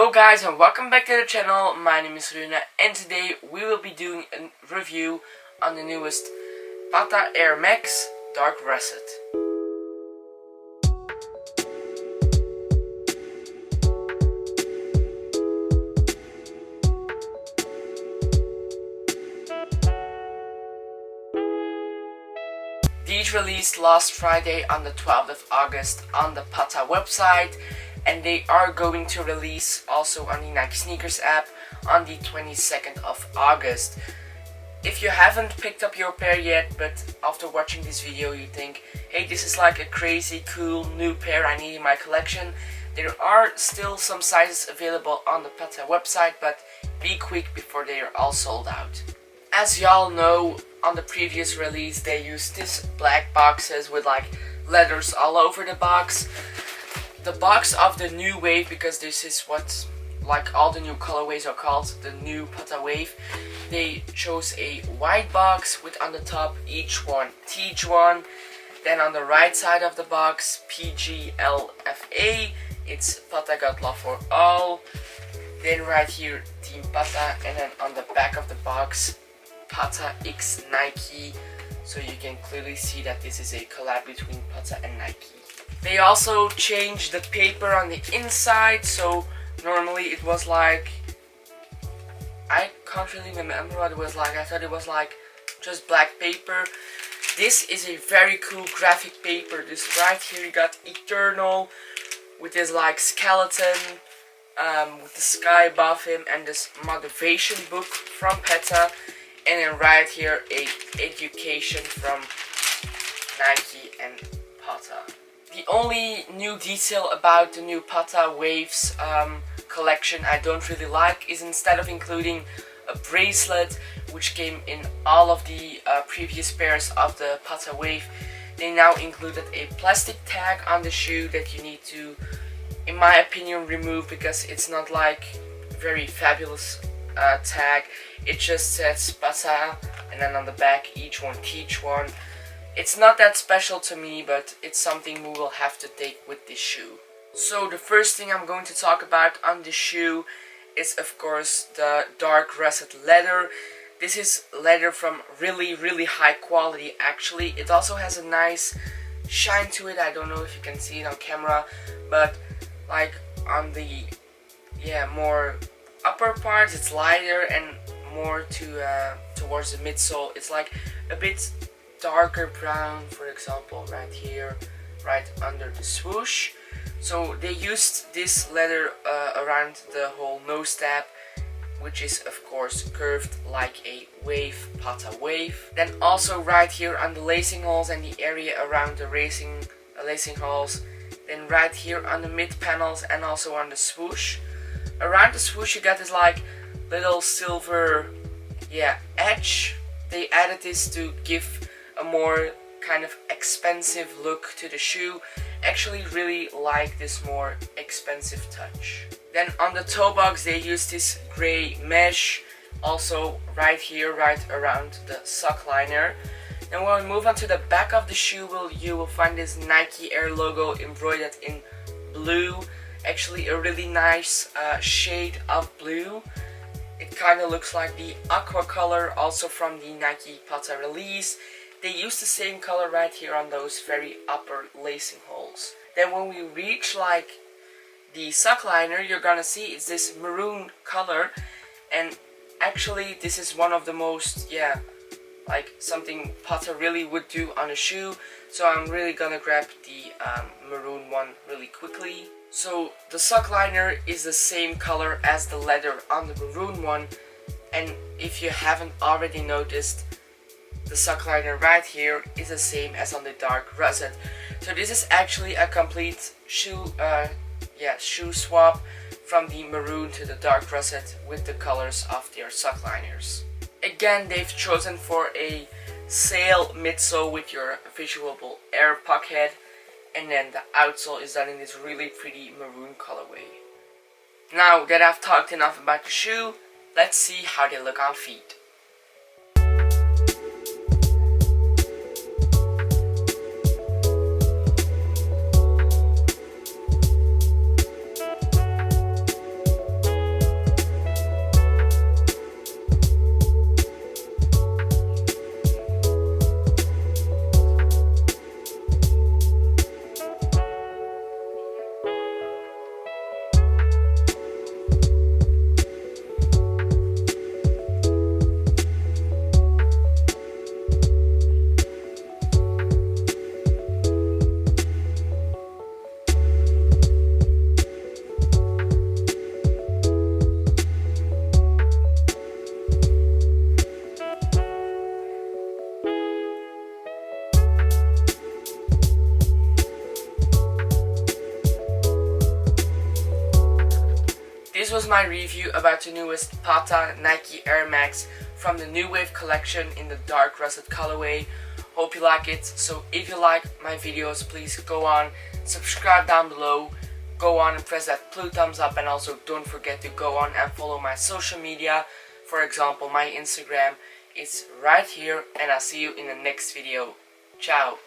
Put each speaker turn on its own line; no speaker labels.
Hello guys and welcome back to the channel. My name is Rune and today we will be doing a review on the newest Patta Air Max Dark Russet. These released last Friday on the 12th of August on the Patta website, and they are going to release also on the Nike sneakers app on the 22nd of August. If you haven't picked up your pair yet, but after watching this video you think, hey, this is like a crazy cool new pair I need in my collection, there are still some sizes available on the Patta website, but be quick before they are all sold out. As y'all know, on the previous release they used these black boxes with like letters all over the box. The box of the new wave, because this is what like all the new colorways are called, the new Patta wave, they chose a white box with on the top each one TH1, then on the right side of the box PGLFA, it's Patta got love for all, then right here Team Patta, and then on the back of the box Patta x Nike, so you can clearly see that this is a collab between Patta and Nike. They also changed the paper on the inside, so normally it was like, I can't really remember what it was like, I thought it was like just black paper. This is a very cool graphic paper. This right here you got Eternal with this like skeleton with the sky above him, and this motivation book from Patta, and then right here a education from Nike and Patta. The only new detail about the new Patta Waves collection I don't really like is, instead of including a bracelet which came in all of the previous pairs of the Patta Wave, they now included a plastic tag on the shoe that you need to, in my opinion, remove, because it's not like a very fabulous tag. It just says Patta and then on the back each one teach one. It's not that special to me, but it's something we will have to take with this shoe. So the first thing I'm going to talk about on this shoe is of course the Dark Russet leather. This is leather from really high quality actually. It also has a nice shine to it. I don't know if you can see it on camera, but like on the more upper parts it's lighter, and more to towards the midsole it's like a bit darker brown, for example right here, right under the swoosh. So they used this leather around the whole nose tab, which is of course curved like a wave, Patta wave. Then also right here on the lacing holes and the area around the lacing holes. Then right here on the mid panels and also on the swoosh. Around the swoosh you got this like little silver edge. They added this to give a more kind of expensive look to the shoe. Actually really like this more expensive touch. Then on the toe box they used this gray mesh, also right here, right around the sock liner. Then when we move on to the back of the shoe, you will find this Nike Air logo embroidered in blue. Actually a really nice shade of blue. It kind of looks like the aqua color also from the Nike Patta release. They use the same color right here on those very upper lacing holes. Then when we reach like the sock liner, you're gonna see it's this maroon color, and actually this is one of the most like something Patta really would do on a shoe, so I'm really gonna grab the maroon one really quickly. So the sock liner is the same color as the leather on the maroon one, and if you haven't already noticed, the sock liner right here is the same as on the Dark Russet. So this is actually a complete shoe swap from the maroon to the Dark Russet with the colors of their sock liners. Again, they've chosen for a sail midsole with your visual air pocket, and then the outsole is done in this really pretty maroon colorway. Now that I've talked enough about the shoe, let's see how they look on feet. this was my review about the newest Patta Nike Air Max from the New Wave collection in the Dark Russet colorway. Hope you like it. So if you like my videos, please go on, subscribe down below, go on and press that blue thumbs up, and also don't forget to go on and follow my social media. For example, my Instagram is right here, and I'll see you in the next video. Ciao.